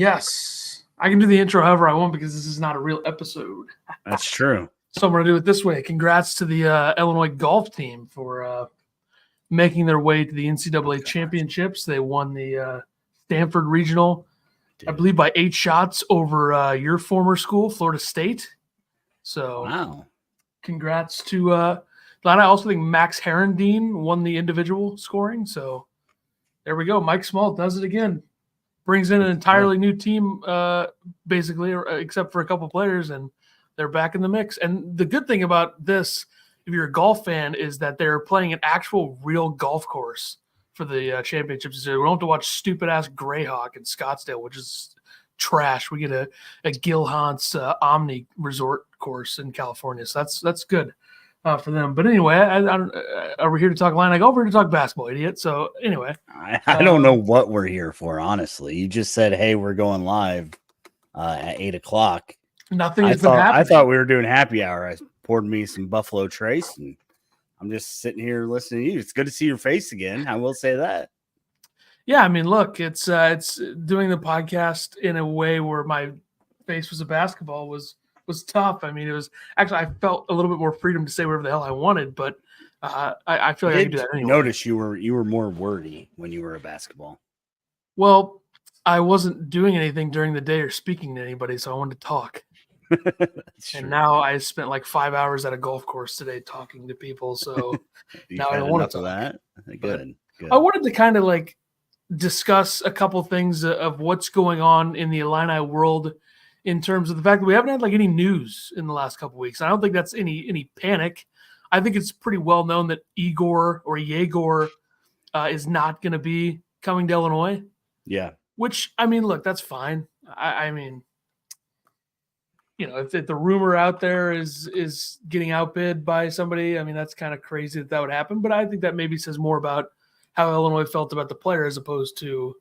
Yes. I can do the intro however I want because this is not a real episode. That's true. So I'm going to do it this way. Congrats to the Illinois golf team for making their way to the NCAA championships. They won the Stanford Regional, I believe, by 8 shots over your former school, Florida State. So wow. Congrats to I also think Max Herendeen won the individual scoring. So there we go. Mike Small does it again. Brings in an entirely new team, basically, except for a couple players, and they're back in the mix. And the good thing about this, if you're a golf fan, is that they're playing an actual real golf course for the championships. We don't have to watch stupid-ass Greyhawk in Scottsdale, which is trash. We get a Gil Hans Omni resort course in California. So that's good for them. But anyway, are we here to talk Illini golf or to talk basketball, idiot? So anyway. I don't know what we're here for, honestly. You just said, hey, we're going live at 8 o'clock. Nothing has been happening. I thought we were doing happy hour. I poured me some Buffalo Trace, and I'm just sitting here listening to you. It's good to see your face again. I will say that. Yeah, I mean, look, it's doing the podcast in a way where my face was a basketball was tough. I mean, it was actually, I felt a little bit more freedom to say whatever the hell I wanted, but I feel like I can do that anyway. Notice you were more wordy when you were a basketball. Well, I wasn't doing anything during the day or speaking to anybody, so I wanted to talk. And now I spent like 5 hours at a golf course today talking to people, so now I don't want to talk. That. Good. I wanted to kind of like discuss a couple things of what's going on in the Illini world in terms of the fact that we haven't had like any news in the last couple weeks. I don't think that's any panic. I think it's pretty well known that Yegor is not going to be coming to Illinois. Yeah. Which, I mean, look, that's fine. I mean, you know, if the rumor out there is getting outbid by somebody, I mean, that's kind of crazy that would happen. But I think that maybe says more about how Illinois felt about the player as opposed to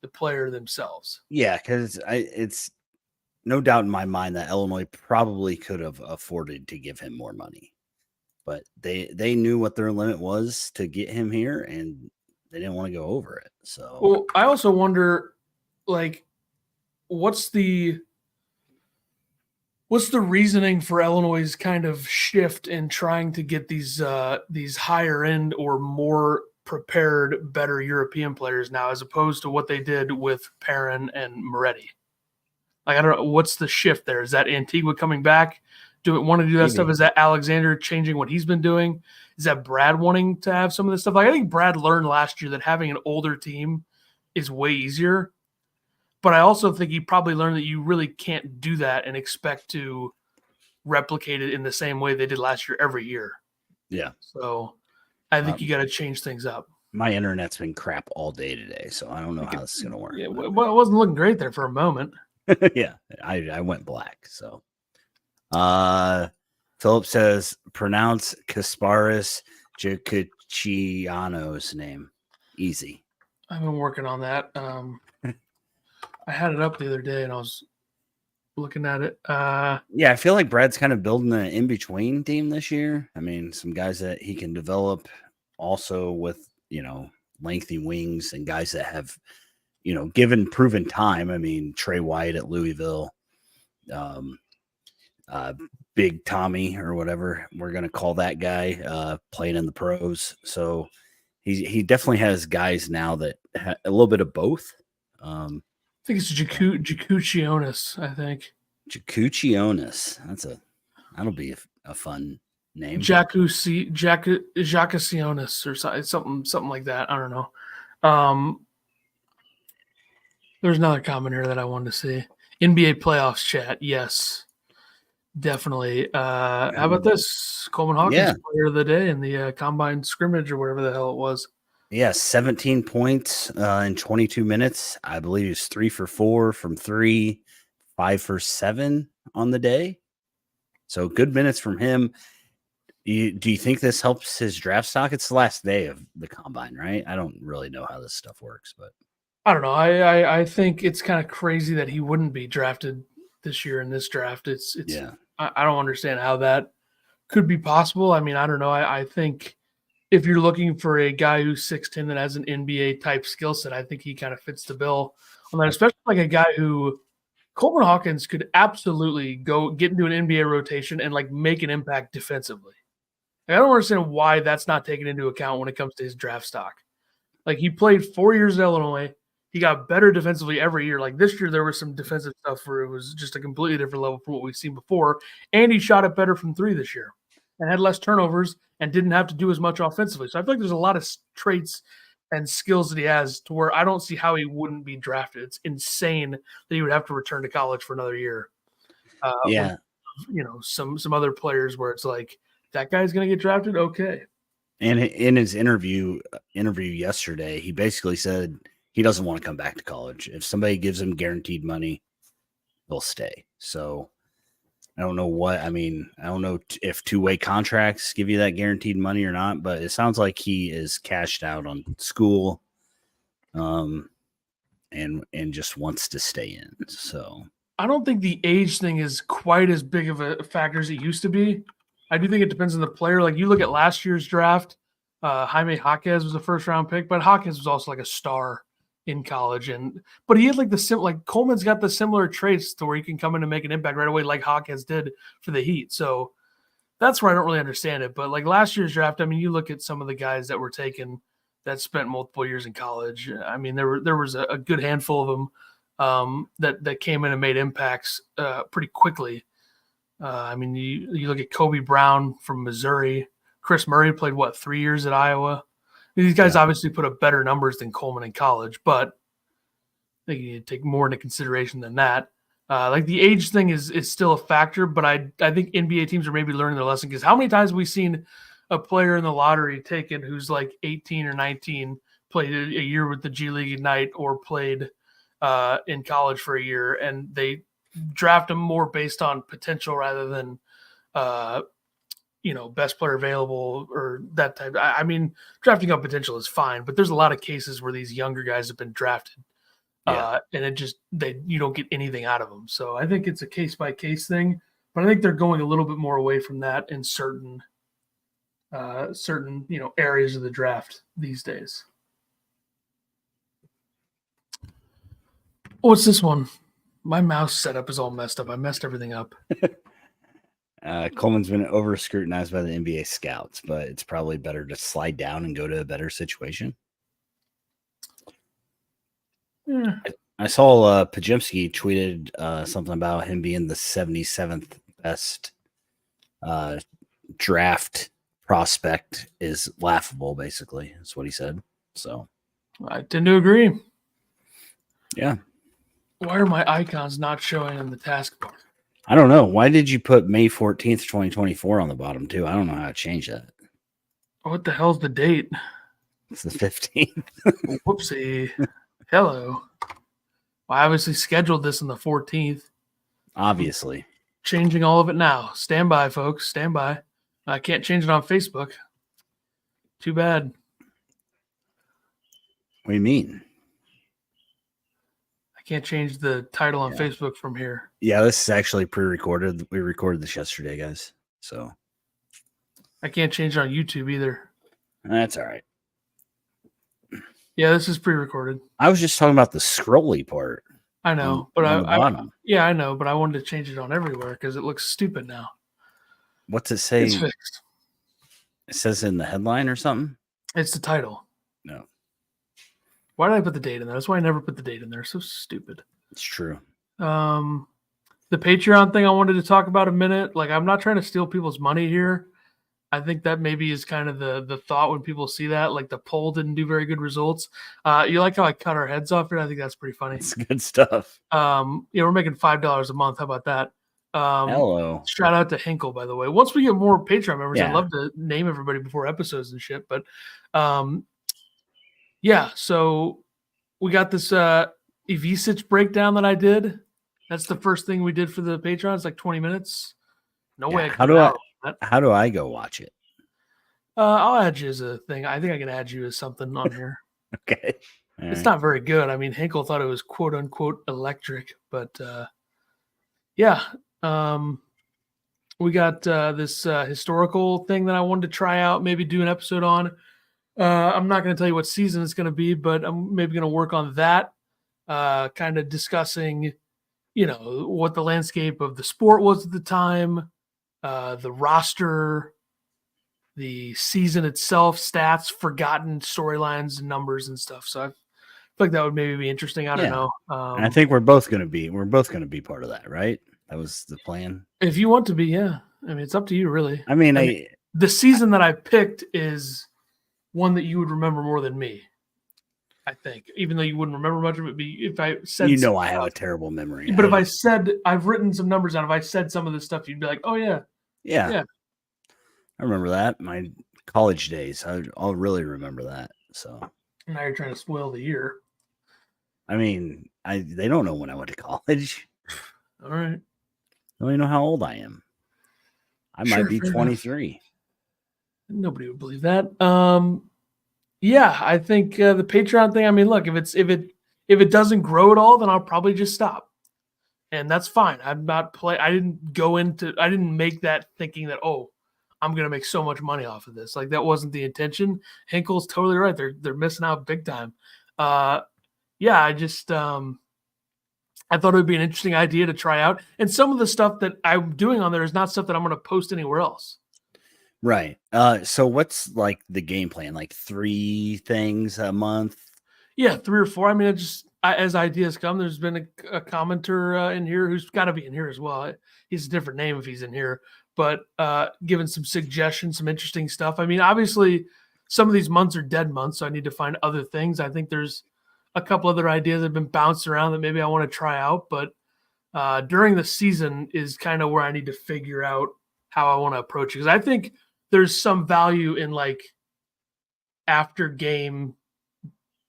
the player themselves. Yeah, because it's no doubt in my mind that Illinois probably could have afforded to give him more money. But they knew what their limit was to get him here, and they didn't want to go over it. So, well, I also wonder, like, what's the reasoning for Illinois' kind of shift in trying to get these higher end or more prepared, better European players now, as opposed to what they did with Perrin and Moretti? Like, I don't know, what's the shift there? Is that Antigua coming back? Do it want to do that stuff? Is that Alexander changing what he's been doing? Is that Brad wanting to have some of this stuff? Like, I think Brad learned last year that having an older team is way easier. But I also think he probably learned that you really can't do that and expect to replicate it in the same way they did last year every year. Yeah. So I think you got to change things up. My internet's been crap all day today, so I don't know how this is going to work. Yeah, well, it wasn't looking great there for a moment. Yeah, I went black. So Philip says, pronounce Kasparis Jakuchiano's name. Easy. I've been working on that. I had it up the other day and I was looking at it. Yeah, I feel like Brad's kind of building an in-between team this year. I mean, some guys that he can develop also with, you know, lengthy wings and guys that have, you know, given proven time. I mean, Trey White at Louisville, Big Tommy or whatever we're going to call that guy, playing in the pros. So he definitely has guys now that a little bit of both. I think it's Jakuchionis, I think. Jakuchionis. That'll be a fun name. Jakuchionis or something like that. I don't know. There's another comment here that I wanted to see. NBA playoffs chat. Yes, definitely. How about this? Coleman Hawkins, player of the day in the combine scrimmage or whatever the hell it was. Yeah, 17 points in 22 minutes. I believe he was 3 for 4 from 3, 5 for 7 on the day. So good minutes from him. Do you think this helps his draft stock? It's the last day of the combine, right? I don't really know how this stuff works, but I don't know. I think it's kind of crazy that he wouldn't be drafted this year in this draft. It's yeah. I don't understand how that could be possible. I mean, I don't know. I think if you're looking for a guy who's 6'10" that has an NBA type skill set, I think he kind of fits the bill on that, especially like a guy who Coleman Hawkins could absolutely go get into an NBA rotation and like make an impact defensively. Like, I don't understand why that's not taken into account when it comes to his draft stock. Like he played 4 years at Illinois. He got better defensively every year. Like this year, there was some defensive stuff where it was just a completely different level from what we've seen before. And he shot it better from three this year and had less turnovers and didn't have to do as much offensively. So I feel like there's a lot of traits and skills that he has to where I don't see how he wouldn't be drafted. It's insane that he would have to return to college for another year. Yeah. Some other players where it's like that guy's going to get drafted. Okay. And in his interview yesterday, he basically said he doesn't want to come back to college. If somebody gives him guaranteed money, he'll stay. So I don't know I don't know if two-way contracts give you that guaranteed money or not, but it sounds like he is cashed out on school, and just wants to stay in. So I don't think the age thing is quite as big of a factor as it used to be. I do think it depends on the player. Like you look at last year's draft, Jaime Jaquez was a first-round pick, but Jaquez was also like a star in college, but he had like Coleman's got the similar traits to where he can come in and make an impact right away, like Hawkins did for the Heat. So that's where I don't really understand it. But like last year's draft, I mean, you look at some of the guys that were taken that spent multiple years in college. I mean, there was a good handful of them that came in and made impacts pretty quickly. I mean, you look at Kobe Brown from Missouri. Chris Murray played 3 years at Iowa. These guys obviously put up better numbers than Coleman in college, but I think you need to take more into consideration than that. Like the age thing is still a factor, but I think NBA teams are maybe learning their lesson because how many times have we seen a player in the lottery taken who's like 18 or 19, played a year with the G League Ignite or played in college for a year, and they draft them more based on potential rather than best player available or that type. I mean, drafting on potential is fine, but there's a lot of cases where these younger guys have been drafted, and it just you don't get anything out of them. So I think it's a case by case thing, but I think they're going a little bit more away from that in certain areas of the draft these days. What's this one? My mouse setup is all messed up. I messed everything up. Coleman's been over scrutinized by the NBA scouts, but it's probably better to slide down and go to a better situation. Yeah. I saw Pajemski tweeted something about him being the 77th best draft prospect is laughable, basically. That's what he said. So I tend to agree. Yeah. Why are my icons not showing in the taskbar? I don't know. Why did you put May 14th, 2024 on the bottom, too? I don't know how to change that. What the hell's the date? It's the 15th. Whoopsie. Hello. Well, I obviously scheduled this on the 14th. Obviously. Changing all of it now. Stand by, folks. Stand by. I can't change it on Facebook. Too bad. What do you mean? I can't change the title on Facebook from here. Yeah, this is actually pre-recorded. We recorded this yesterday, guys. So I can't change it on YouTube either. That's all right. Yeah, this is pre-recorded. I was just talking about the scrolly part. I know, but I know, but I wanted to change it on everywhere because it looks stupid now. What's it say? It's fixed. It says in the headline or something? It's the title. No. Why did I put the date in there? That's why I never put the date in there. So stupid. It's true. The Patreon thing I wanted to talk about a minute. Like, I'm not trying to steal people's money here. I think that maybe is kind of the thought when people see that. Like, the poll didn't do very good results. You like how I cut our heads off here? I think that's pretty funny. It's good stuff. We're making $5 a month. How about that? Hello. Shout out to Hinkle, by the way. Once we get more Patreon members, Yeah. I'd love to name everybody before episodes and shit. But so we got this Ivisic breakdown that I did. That's the first thing we did for the Patreon. It's like 20 minutes. No way. How do I go watch it? I'll add you as a thing. I think I can add you as something on here. Okay. It's not very good. I mean, Hinkle thought it was quote unquote electric, but we got this historical thing that I wanted to try out, maybe do an episode on. I'm not going to tell you what season it's going to be, but I'm maybe going to work on that. kind of discussing, what the landscape of the sport was at the time, the roster, the season itself, stats, forgotten storylines and numbers and stuff. So I feel like that would maybe be interesting. I don't know. And I think we're both going to be part of that, right? That was the plan. If you want to be, yeah. I mean, it's up to you, really. I mean, the season that I picked is one that you would remember more than me. I think, even though you wouldn't remember much of it, if I said, I have a terrible memory. But if I said, I've written some numbers down, if I said some of this stuff, you'd be like, oh yeah. I remember that. My college days, I'll really remember that. So now you're trying to spoil the year. I mean, they don't know when I went to college. All right. They don't even know how old I am. I might be 23. Nobody would believe that. Yeah, I think the Patreon thing. I mean, look, if it doesn't grow at all, then I'll probably just stop, and that's fine. I'm not I didn't make that thinking that I'm gonna make so much money off of this. Like that wasn't the intention. Hinkle's totally right. They're missing out big time. Yeah, I just I thought it would be an interesting idea to try out, and some of the stuff that I'm doing on there is not stuff that I'm going to post anywhere else. Right. So what's like the game plan? Like 3 things a month? Yeah, 3 or 4. I mean, as ideas come, there's been a commenter in here who's got to be in here as well. He's a different name if he's in here, but giving some suggestions, some interesting stuff. I mean, obviously, some of these months are dead months, so I need to find other things. I think there's a couple other ideas that have been bounced around that maybe I want to try out, but during the season is kind of where I need to figure out how I want to approach it. Because I think there's some value in like after game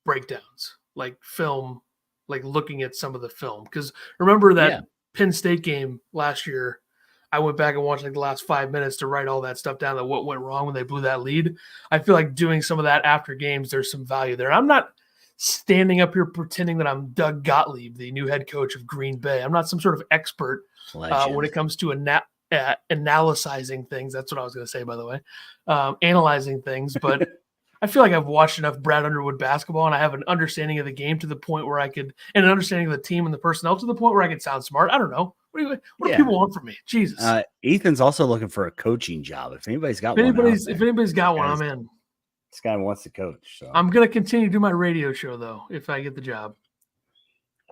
breakdowns, like film, like looking at some of the film. Because remember that Penn State game last year, I went back and watched like the last 5 minutes to write all that stuff down, that what went wrong when they blew that lead. I feel like doing some of that after games, there's some value there. I'm not standing up here pretending that I'm Doug Gottlieb, the new head coach of Green Bay. I'm not some sort of expert when it comes to analyzing things. That's what I was going to say, by the way, analyzing things. But I feel like I've watched enough Brad Underwood basketball, and I have an understanding of the game to the point where and an understanding of the team and the personnel to the point where I could sound smart. I don't know. What do people want from me? Jesus. Ethan's also looking for a coaching job. If anybody's got one, if anybody's got one, I'm in. This guy wants to coach. So I'm going to continue to do my radio show, though, if I get the job.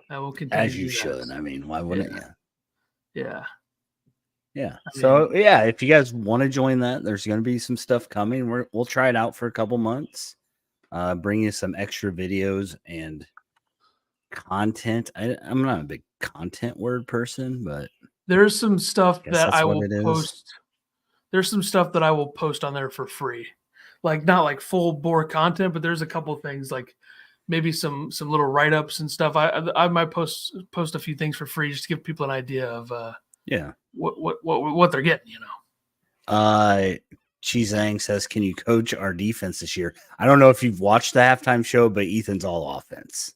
I will continue. As you should. I mean, why wouldn't you? Yeah. Yeah. So, if you guys want to join that, there's going to be some stuff coming. We'll try it out for a couple months. Bring you some extra videos and content. I'm not a big content word person, but there's some stuff that I will post. There's some stuff that I will post on there for free. Like not like full bore content, but there's a couple things like maybe some little write-ups and stuff. I might post a few things for free just to give people an idea of what they're getting, Chizang says, can you coach our defense this year? I don't know if you've watched the halftime show, but Ethan's all offense.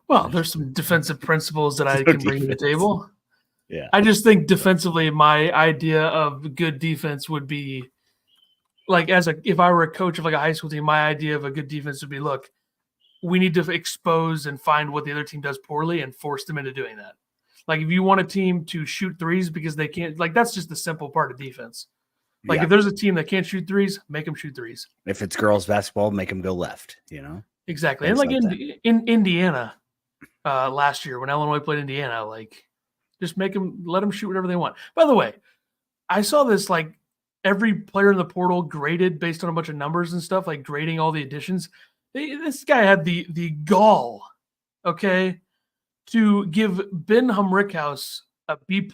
Well, there's some defensive principles that I can bring to the table. Yeah. I just think defensively, my idea of good defense would be like if I were a coach of like a high school team, my idea of a good defense would be, look, we need to expose and find what the other team does poorly and force them into doing that. Like if you want a team to shoot threes because they can't, like that's just the simple part of defense. Like if there's a team that can't shoot threes, make them shoot threes. If it's girls basketball, make them go left, Exactly. And like in Indiana last year when Illinois played Indiana, like just let them shoot whatever they want. By the way, I saw this like every player in the portal graded based on a bunch of numbers and stuff, like grading all the additions. This guy had the gall, to give Ben Humrickhouse a B+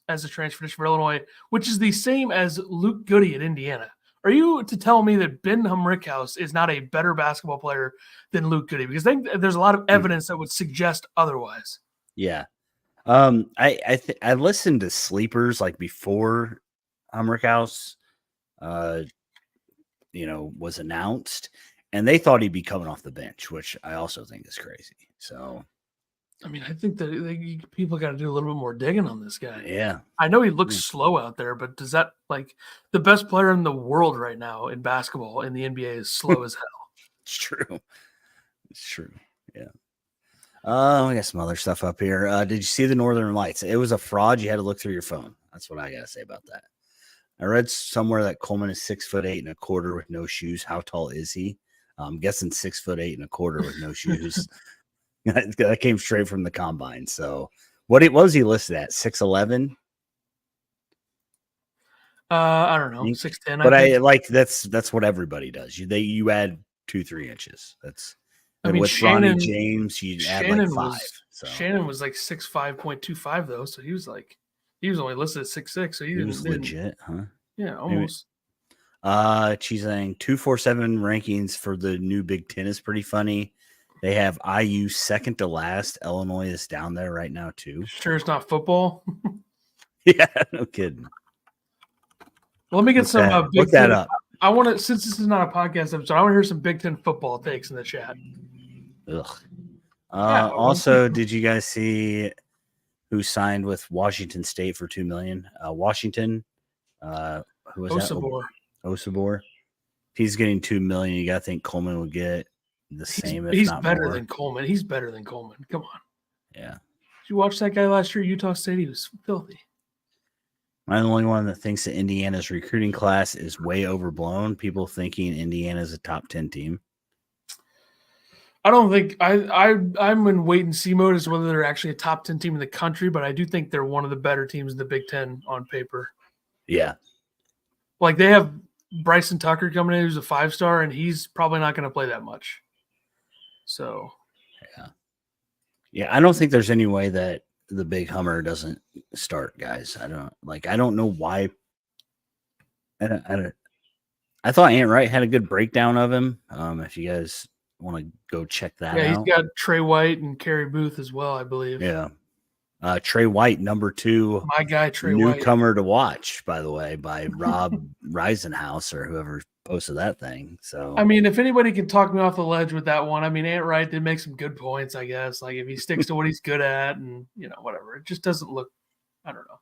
as a transfer for Illinois, which is the same as Luke Goody at Indiana. Are you to tell me that Ben Humrickhouse is not a better basketball player than Luke Goody? Because there's a lot of evidence that would suggest otherwise. Yeah. I listened to sleepers like before Humrickhouse, was announced, and they thought he'd be coming off the bench, which I also think is crazy. So, I mean, I think that people got to do a little bit more digging on this guy. Yeah. I know he looks slow out there, but does that like the best player in the world right now in basketball in the NBA is slow as hell? It's true. It's true. Yeah. I got some other stuff up here. Did you see the Northern Lights? It was a fraud. You had to look through your phone. That's what I got to say about that. I read somewhere that Coleman is 6'8.25" with no shoes. How tall is he? I'm guessing 6'8.25" with no shoes. That came straight from the combine. So what was he listed at? 6'11"? I don't know, 6'10". But I think. like that's what everybody does. You add 2-3 inches. That's I mean, with Bronny James, you add like 5. Shannon was like 6'5.25" though, so he was only listed at 6'6", so he was legit, huh? Yeah, almost. She's saying 247 rankings for the new Big Ten is pretty funny. They have IU second to last. Illinois is down there right now too. Sure, it's not football. Yeah, no kidding. Well, let me get some look that up. I want to, since this is not a podcast episode, I want to hear some Big Ten football takes in the chat. Ugh. Also, did you guys see who signed with Washington State for $2 million? Washington. Who was Osabor. that? Osabor. He's getting $2 million. You gotta think Coleman would get the same. If He's not better more. than Coleman. He's better than Coleman. Come on. Yeah. Did you watch that guy last year at Utah State? He was filthy. I'm the only one that thinks that Indiana's recruiting class is way overblown. People thinking Indiana's a top 10 team. I don't think I'm in wait and see mode as to whether they're actually a top 10 team in the country, but I do think they're one of the better teams in the Big Ten on paper. Yeah. Like they have Bryson Tucker coming in, who's a 5-star, and he's probably not going to play that much. So, yeah, I don't think there's any way that the Big Hummer doesn't start, guys. I don't know why. I thought Ant Wright had a good breakdown of him. If you guys want to go check that out. Yeah, he's got Trey White and Kerry Booth as well, I believe. Yeah. Trey White, number 2. My guy, Trey White. Newcomer to watch, by the way, by Rob Reisenhouse or whoever posted that thing. So, I mean, if anybody can talk me off the ledge with that one, I mean, Ant Wright did make some good points, I guess. Like if he sticks to what he's good at and, whatever. It just doesn't look, I don't know.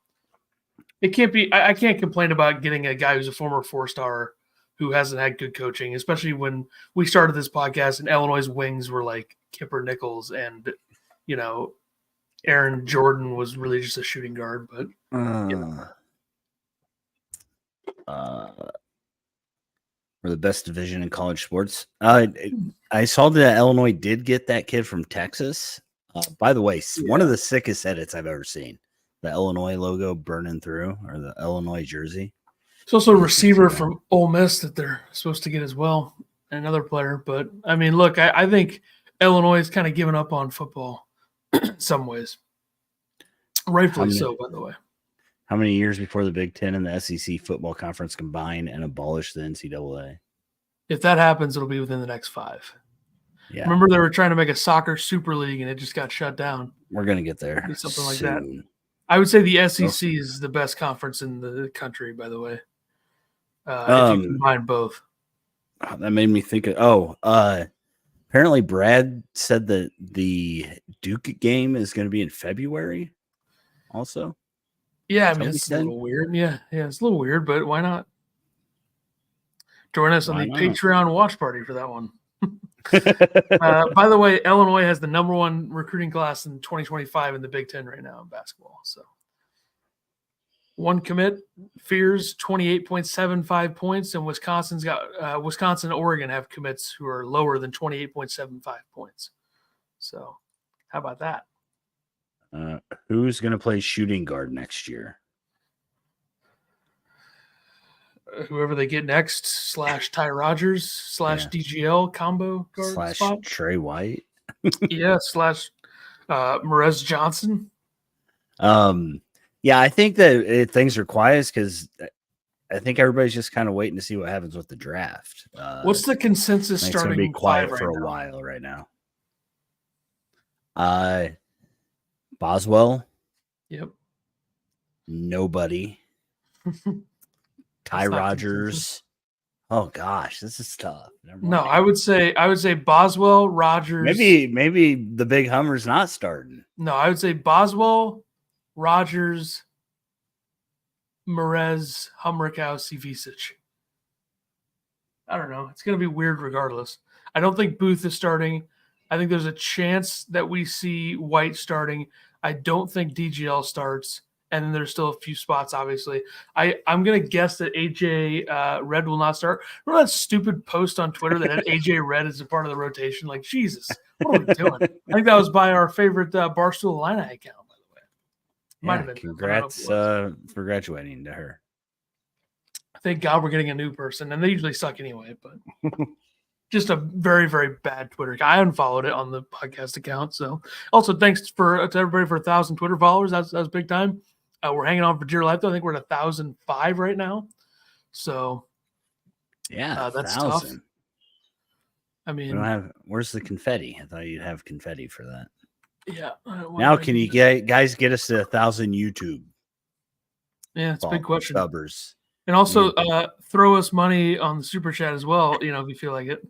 It can't be, I can't complain about getting a guy who's a former 4-star who hasn't had good coaching, especially when we started this podcast and Illinois' wings were like Kipper Nichols and, Aaron Jordan was really just a shooting guard, but we're the best division in college sports. I saw that Illinois did get that kid from Texas. By the way, one of the sickest edits I've ever seen. The Illinois logo burning through, or the Illinois jersey. It's also a receiver from Ole Miss that they're supposed to get as well, another player. But, I mean, look, I think Illinois is kind of given up on football in some ways. Rightfully so, by the way. How many years before the Big Ten and the SEC football conference combine and abolish the NCAA? If that happens, it'll be within the next 5. Yeah. Remember they were trying to make a soccer super league and it just got shut down. We're going to get there. Something like that. I would say the SEC is the best conference in the country, by the way. If you combine both. That made me think of, apparently Brad said that the Duke game is going to be in February also. Yeah, I mean, it's a little weird. Yeah, it's a little weird, but why not? Join us on the Patreon watch party for that one. By the way, Illinois has the number 1 recruiting class in 2025 in the Big Ten right now in basketball. So, 1 commit, Fears 28.75 points, and Wisconsin and Oregon have commits who are lower than 28.75 points. So, how about that? Who's going to play shooting guard next year? Whoever they get next / Ty Rogers / DGL combo guard spot. Trey White. Yeah, / Merez Johnson. Yeah, I think that things are quiet because I think everybody's just kind of waiting to see what happens with the draft. What's the consensus starting? It's going to be quiet for a while right now. Boswell. Yep. Nobody. Ty Rogers. Oh gosh, this is tough. No, I would say Boswell, Rogers. Maybe the Big Hummer's not starting. No, I would say Boswell, Rogers, Merez, Humrickhouse, Ivisic. I don't know. It's going to be weird regardless. I don't think Booth is starting. I think there's a chance that we see White starting. I don't think DGL starts, and then there's still a few spots, obviously. I'm going to guess that AJ Red will not start. Remember that stupid post on Twitter that had AJ Red as a part of the rotation? Like, Jesus, what are we doing? I think that was by our favorite Barstool Illini account, by the way. Might have been. Congrats for graduating to her. Thank God we're getting a new person, and they usually suck anyway, but just a very, very bad Twitter guy. I unfollowed it on the podcast account. So also thanks to everybody for 1,000 Twitter followers. That's big time. We're hanging on for dear life, though. I think we're at 1,005 right now. So yeah, that's 1,000. tough. I mean, we don't have. Where's the confetti? I thought you'd have confetti for that. Yeah. Now, can you guys get us to 1,000 YouTube? Yeah, it's a big question. Subbers. And also throw us money on the super chat as well, you know, if you feel like it.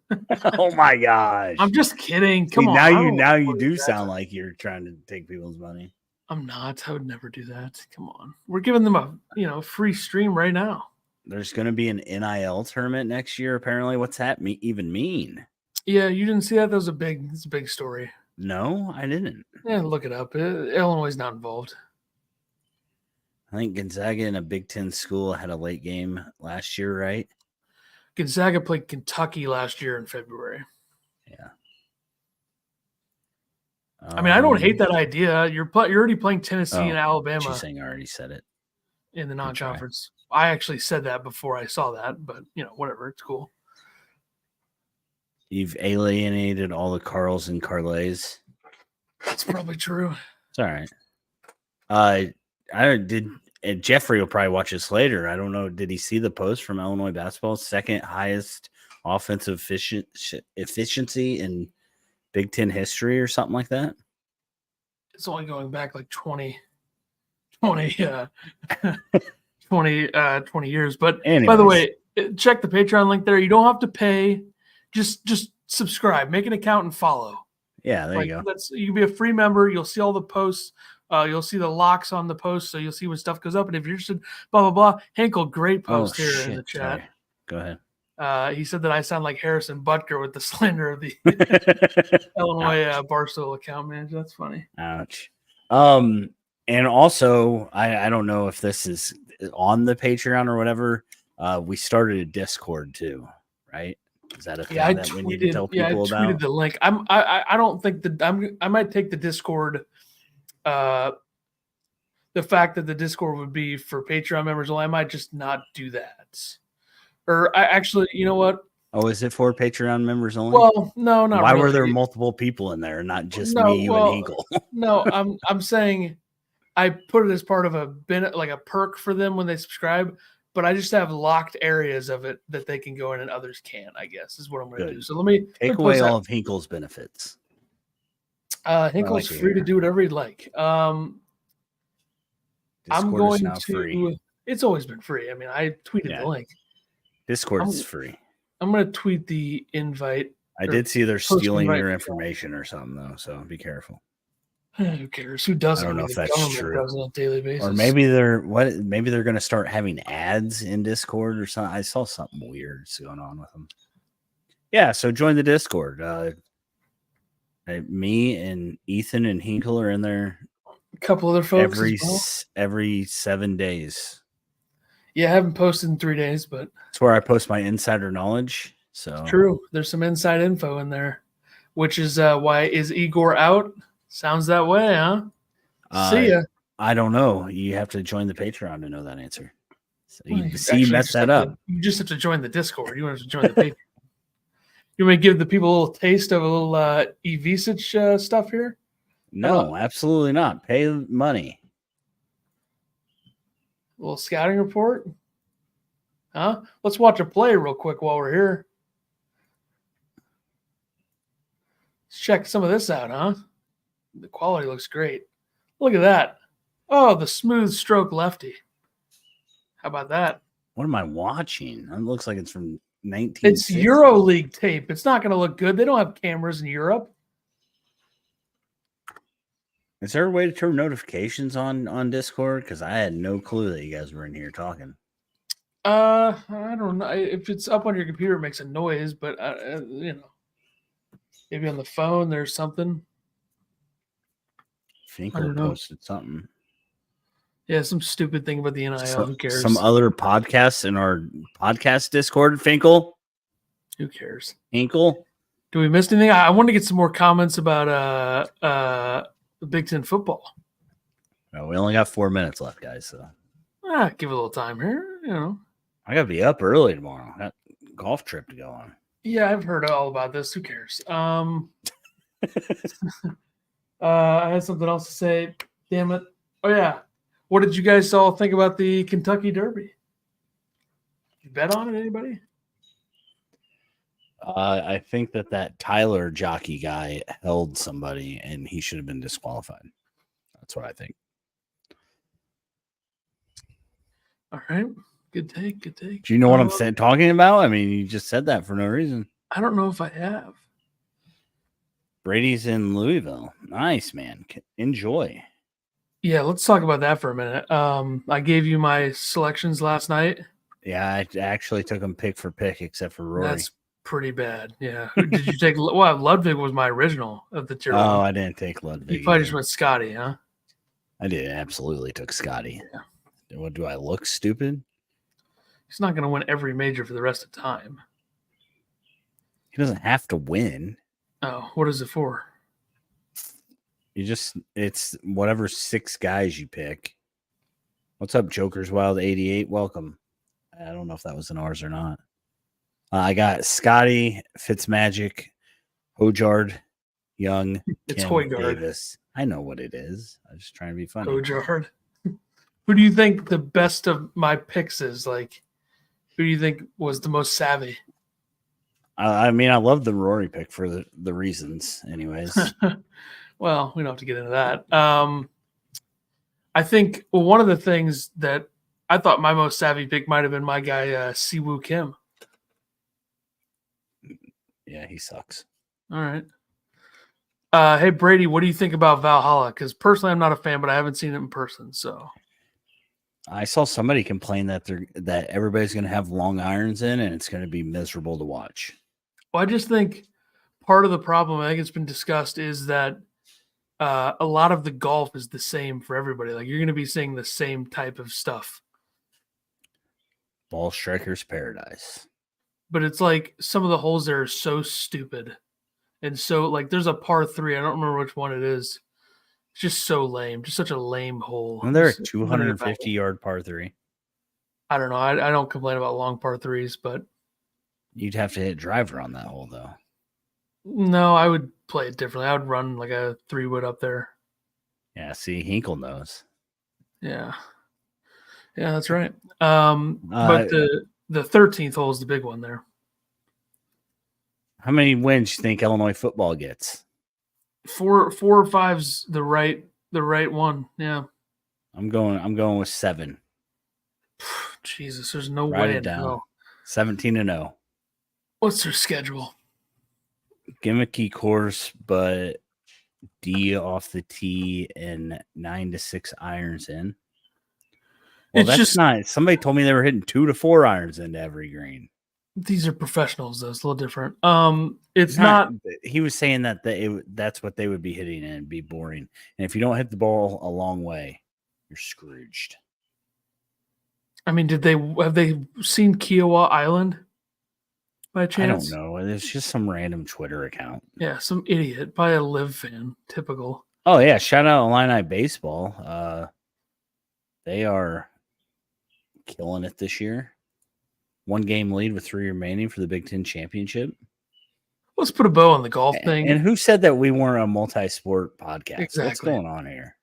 Oh my gosh. I'm just kidding. Come on. Now you do sound like you're trying to take people's money. I'm not. I would never do that. Come on. We're giving them a free stream right now. There's going to be an NIL tournament next year, apparently. What's that even mean? Yeah, you didn't see that? That was it's a big story. No, I didn't. Yeah, look it up. Illinois is not involved. I think Gonzaga in a Big Ten school had a late game last year, right? Gonzaga played Kentucky last year in February. Yeah. I mean, I don't hate that idea. You're already playing Tennessee and Alabama. She's saying I already said it. In the non-conference. I actually said that before I saw that, but, whatever. It's cool. You've alienated all the Carls and Carlays. That's probably true. It's all right. And Jeffrey will probably watch this later. I don't know. Did he see the post from Illinois basketball's second highest offensive efficiency in Big Ten history or something like that? It's only going back like 20 years. But anyways. By the way, check the Patreon link there. You don't have to pay. Just subscribe, make an account, and follow. Yeah, there you go. You can be a free member. You'll see all the posts. You'll see the locks on the post, so you'll see when stuff goes up. And if you're interested, blah, blah, blah. Hinkle, great post in the chat. Sorry. Go ahead. He said that I sound like Harrison Butker with the slander of the Illinois Barstool account manager. That's funny. Ouch. And also, I don't know if this is on the Patreon or whatever. We started a Discord too, right? Is that a thing that we need to tell people about? I tweeted the link. I don't think I might take the Discord. The fact that the Discord would be for Patreon members only, I might just not do that. Or I actually, you know what? Oh, is it for Patreon members only? Well, no, not Why really. were there multiple people in there, not just me, you, and Hinkle? No, I'm saying I put it as part of a perk for them when they subscribe. But I just have locked areas of it that they can go in and others can't, I guess, is what I'm going to do. So let me take away all of Hinkle's benefits. Hinkle's free to do whatever he'd like. I'm going to. Free. It's always been free. I mean, I tweeted the link. Discord is free. I'm going to tweet the invite. I did see they're stealing your information or something, though, so be careful. Who cares? Who doesn't? I don't know if that's true. On a daily basis. Or maybe they're going to start having ads in Discord or something. I saw something weird going on with them. Yeah, so join the Discord. Me and Ethan and Hinkle are in there. A couple other folks every 7 days. Yeah, I haven't posted in 3 days, but it's where I post my insider knowledge. So it's true. There's some inside info in there, which is why is Igor out? Sounds that way, huh? See ya. I don't know. You have to join the Patreon to know that answer. So you messed that up. You just have to join the Discord. You want to join the Patreon. You want to give the people a little taste of a little Evisic stuff here? No, absolutely not. Pay money. A little scouting report? Huh? Let's watch a play real quick while we're here. Let's check some of this out, huh? The quality looks great. Look at that. Oh, the smooth stroke lefty. How about that? What am I watching? It looks like it's from 19. It's EuroLeague tape. It's not going to look good. They don't have cameras in Europe. Is there a way to turn notifications on Discord? Because I had no clue that you guys were in here talking. I don't know. If it's up on your computer, it makes a noise, but you know. Maybe on the phone there's something. I Finkel don't know. posted something. Yeah, some stupid thing about the NIL. Who cares? Some other podcasts in our podcast Discord, Finkel. Who cares? Hinkle. Do we miss anything? I want to get some more comments about the Big Ten football. No, we only got 4 minutes left, guys. So Give it a little time here. You know. I gotta be up early tomorrow. Got a golf trip to go on. Yeah, I've heard all about this. Who cares? I had something else to say. Damn it. Oh, yeah. What did you guys all think about the Kentucky Derby? You bet on it, anybody? I think that Tyler jockey guy held somebody and he should have been disqualified. That's what I think. All right. Good take. Good take. Do you know what I'm talking about? I mean, you just said that for no reason. I don't know if I have. Brady's in Louisville. Nice, man. Enjoy. Yeah, let's talk about that for a minute. I gave you my selections last night. Yeah, I actually took them pick for pick except for Rory. That's pretty bad. Yeah. Who did you take? Well, Ludwig was my original of the tier. Oh, I didn't take Ludwig. You probably just went Scotty, huh? I did. Absolutely took Scotty. Yeah. What, do I look stupid? He's not going to win every major for the rest of time. He doesn't have to win. Oh, what is it for? It's whatever 6 guys you pick. What's up, Joker's Wild 88? Welcome. I don't know if that was in ours or not. I got Scotty, Fitzmagic, Hojard, Young, It's Kim, Hoygaard. Davis. I know what it is. I'm just trying to be funny. Hojard. Who do you think the best of my picks is? Like, who do you think was the most savvy? I mean, I love the Rory pick for the reasons, anyways. Well, we don't have to get into that. I think one of the things that I thought my most savvy pick might have been my guy, Siwoo Kim. Yeah, he sucks. All right. Hey, Brady, what do you think about Valhalla? Because personally, I'm not a fan, but I haven't seen it in person. So I saw somebody complain that everybody's going to have long irons in and it's going to be miserable to watch. Well, I just think part of the problem, I think it's been discussed, is that a lot of the golf is the same for everybody. Like, you're going to be seeing the same type of stuff. Ball striker's paradise. But it's like some of the holes there are so stupid. And so, like, there's a par 3. I don't remember which one it is. It's just so lame. Just such a lame hole. Isn't there a 250-yard par 3? I don't know. I don't complain about long par 3s, but you'd have to hit driver on that hole, though. No, I would play it differently. I would run like a 3-wood up there. Yeah, see, Hinkle knows. Yeah, that's right. But the 13th hole is the big one there. How many wins do you think Illinois football gets? 4 or 5's the right one. Yeah. I'm going with 7. Jesus, there's no Write way it down. hell. 17-0. What's their schedule? Gimmicky course, but D off the tee and 9 to 6 irons in. Well, It's that's just not. Somebody told me they were hitting 2 to 4 irons into every green. These are professionals, though. It's a little different. It's not. He was saying that that's what they would be hitting in and be boring. And if you don't hit the ball a long way, you're Scrooged. I mean, have they seen Kiowa Island by chance? I don't know. It's just some random Twitter account. Yeah, some idiot, probably a Live fan. Typical. Oh yeah, shout out Illini baseball. They are killing it this year. 1 game lead with 3 remaining for the Big Ten championship. Let's put a bow on the golf thing. And who said that we weren't a multi-sport podcast? Exactly. What's going on here?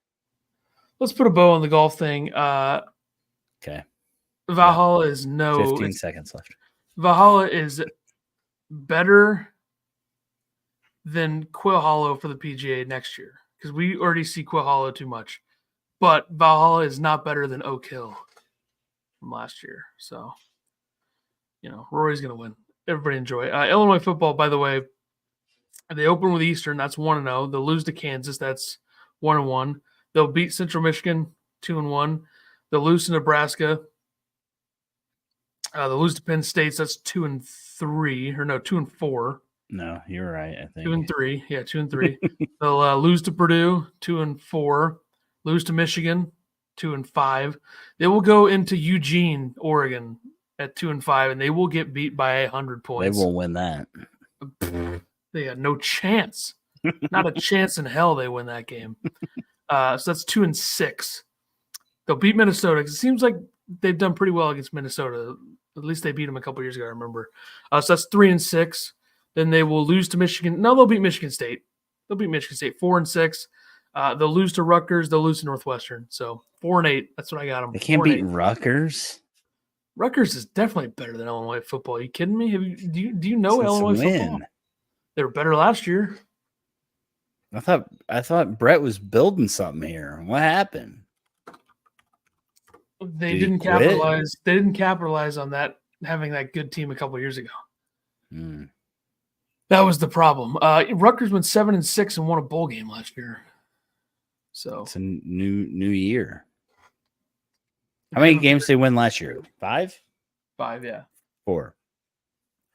Let's put a bow on the golf thing. Okay. Valhalla is 15 seconds left. Valhalla is better than Quill Hollow for the PGA next year because we already see Quill Hollow too much. But Valhalla is not better than Oak Hill from last year. So, Rory's going to win. Everybody enjoy. Illinois football, by the way, they open with Eastern. That's 1-0. They'll lose to Kansas. That's 1-1. They'll beat Central Michigan 2-1. They'll lose to Nebraska. They'll lose to Penn State. So that's 2-3, or no, 2-4. No, you're right. I think 2-3. Yeah, 2-3. They'll lose to Purdue, 2-4. Lose to Michigan, 2-5. They will go into Eugene, Oregon, at 2-5, and they will get beat by 100 they points. will win that. They got no chance. Not a chance in hell they win that game. So that's 2-6. They'll beat Minnesota. It seems like they've done pretty well against Minnesota. At least they beat them a couple years ago, I remember. So that's 3-6. Then they will lose to Michigan. No, they'll beat Michigan State. They'll beat Michigan State 4-6. They'll lose to Rutgers. They'll lose to Northwestern. So 4-8. That's what I got them. They can't beat Rutgers. Rutgers is definitely better than Illinois football. Are you kidding me? Do you know Illinois football? They were better last year. I thought Brett was building something here. What happened? They didn't capitalize. They didn't capitalize on that, having that good team a couple years ago. That was the problem. Rutgers went 7-6 and won a bowl game last year. So it's a new year. How many games did they win last year? 5? 5, yeah. 4.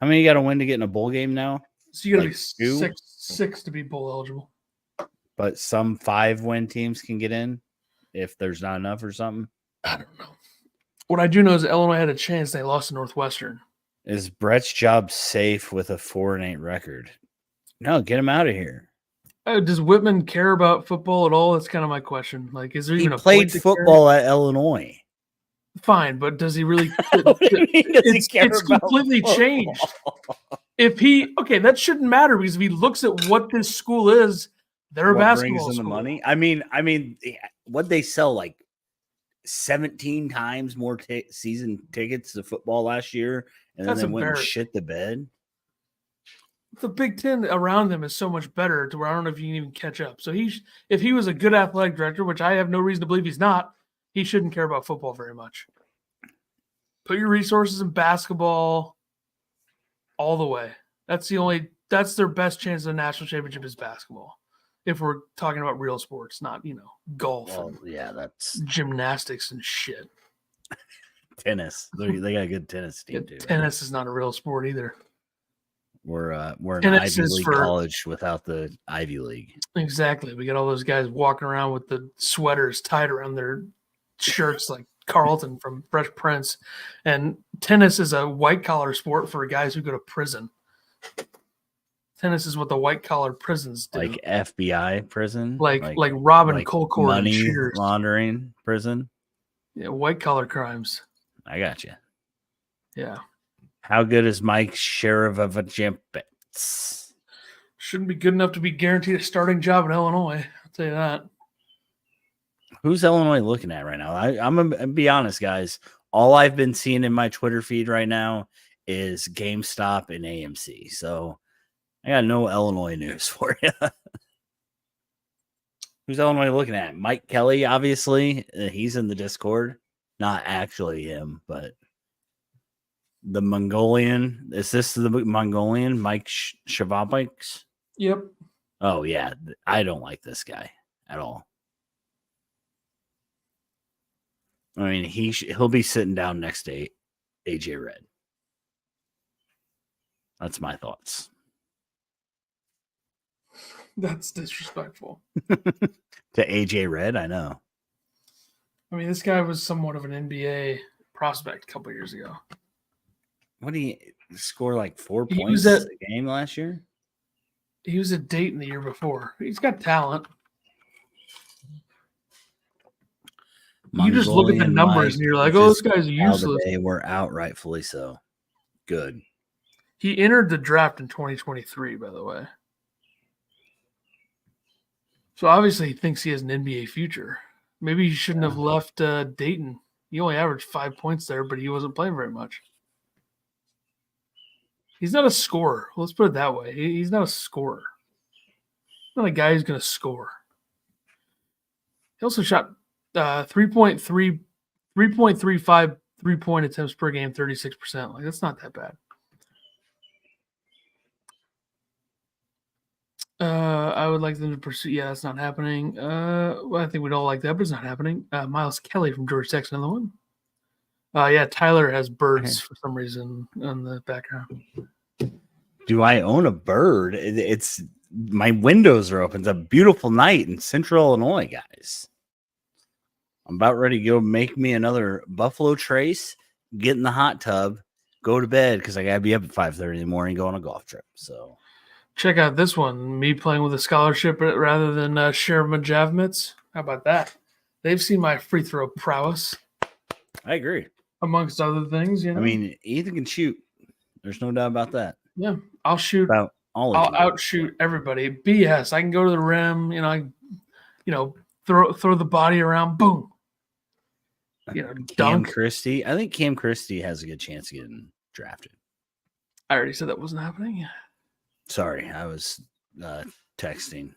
How many you got to win to get in a bowl game now? So you got to be 6 to be bowl eligible. But some 5-win teams can get in if there's not enough or something. I don't know. What I do know is Illinois had a chance. They lost to Northwestern. Is Brett's job safe with a 4-8 record? No, get him out of here. Does Whitman care about football at all? That's kind of my question. Like, is there even a played football at Illinois? Fine, but does he really? It's completely changed. That shouldn't matter, because if he looks at what this school is, they're a basketball brings in school. The money. I mean, what they sell like 17 times more season tickets to football last year, and then they went and shit the bed. The Big Ten around them is so much better to where I don't know if you can even catch up. So if he was a good athletic director, which I have no reason to believe he's not, he shouldn't care about football very much. Put your resources in basketball all the way. That's their best chance of a national championship is basketball. If we're talking about real sports, not, golf. Well, yeah, that's gymnastics and shit. Tennis. They got a good tennis team too. Tennis is not a real sport either. We're an Ivy League college without the Ivy League. Exactly. We got all those guys walking around with the sweaters tied around their shirts like Carlton from Fresh Prince. And tennis is a white-collar sport for guys who go to prison. Tennis is what the white-collar prisons do. Like FBI prison? Like robbing cold core money and shooters. Laundering prison? Yeah, white-collar crimes. I got you. Yeah. How good is Mike Sheriff of a Jumpets? Shouldn't be good enough to be guaranteed a starting job in Illinois. I'll tell you that. Who's Illinois looking at right now? I'm going to be honest, guys. All I've been seeing in my Twitter feed right now is GameStop and AMC. So I got no Illinois news for you. Who's Illinois looking at? Mike Kelly, obviously. He's in the Discord. Not actually him, but the Mongolian. Is this the Mongolian Mike Shavapikes? Yep. Oh, yeah. I don't like this guy at all. I mean, he'll be sitting down next to AJ Red. That's my thoughts. That's disrespectful. To AJ Red, I know. I mean, this guy was somewhat of an NBA prospect a couple years ago. What did he score, like 4 points a game last year? He was at Dayton the year before. He's got talent. You just look at the numbers and you're like, oh, this guy's useless. They were out, rightfully so. Good. He entered the draft in 2023, by the way. So obviously he thinks he has an NBA future. Maybe he shouldn't have left Dayton. He only averaged 5 points there, but he wasn't playing very much. He's not a scorer. Let's put it that way. He's not a scorer. He's not a guy who's going to score. He also shot 3.35 3-point attempts per game, 36%. Like, that's not that bad. I would like them to pursue. Yeah, that's not happening. Well, I think we'd all like that, but it's not happening. Miles Kelly from Georgia Tech's another one. Yeah, Tyler has birds for some reason in the background. Do I own a bird? It's my windows are open. It's a beautiful night in Central Illinois, guys. I'm about ready to go make me another Buffalo Trace, get in the hot tub, go to bed because I gotta be up at 5:30 in the morning, go on a golf trip. So Check out this one. Me playing with a scholarship rather than Sherman Javmitz. How about that? They've seen my free throw prowess, I agree. amongst other things. You know, I mean, Ethan can shoot. There's no doubt about that. yeah, I'll shoot. About all of I'll you. outshoot everybody. BS. I can go to the rim. Throw the body around. Boom. Cam Dunk. Christie. I think Cam Christie has a good chance of getting drafted. I already said that wasn't happening. Sorry, I was texting.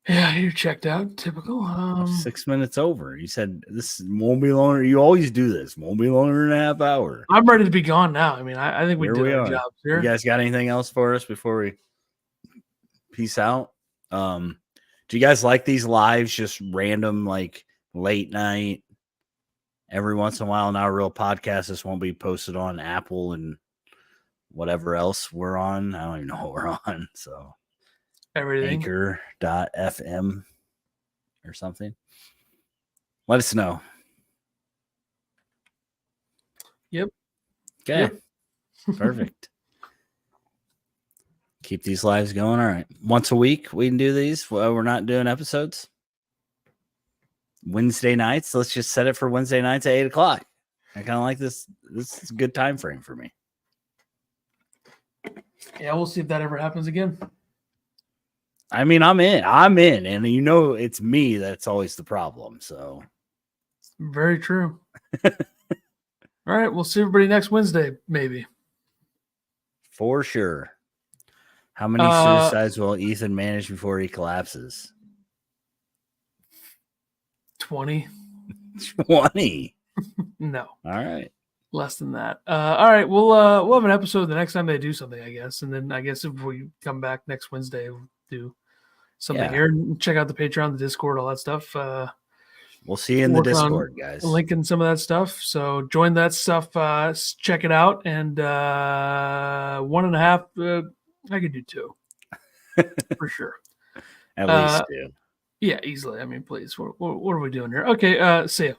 Yeah, you're checked out. Typical. 6 minutes over. You said this won't be longer. You always do this. Won't be longer than a half hour. I'm ready to be gone now. I mean, I think we Here did we our are. jobs here. You guys got anything else for us before we peace out? Do you guys like these lives? Just random, like late night, every once in a while. Now, real podcast. This won't be posted on Apple and whatever else we're on. I don't even know what we're on. So Everything. Anchor.fm or something. Let us know. Yep. Okay. Yep. Perfect. Keep these lives going. All right. Once a week, we can do these. Well, we're not doing episodes. Wednesday nights. Let's just set it for Wednesday nights at 8:00. I kind of like this. This is a good time frame for me. Yeah, we'll see if that ever happens again. I mean, I'm in. And it's me that's always the problem. So Very true. All right, we'll see everybody next Wednesday, maybe. for sure. How many suicides will Ethan manage before he collapses? 20. 20. No, All right. less than that. All right, we'll have an episode the next time they do something, I guess. And then I guess if we come back next Wednesday, we'll do something here. And check out the Patreon, the Discord, all that stuff. We'll see you in the Discord, guys. Linking some of that stuff. So join that stuff. Check it out. And 1.5, I could do 2 for sure. At least 2. Yeah, easily. I mean, please. What are we doing here? Okay. See ya.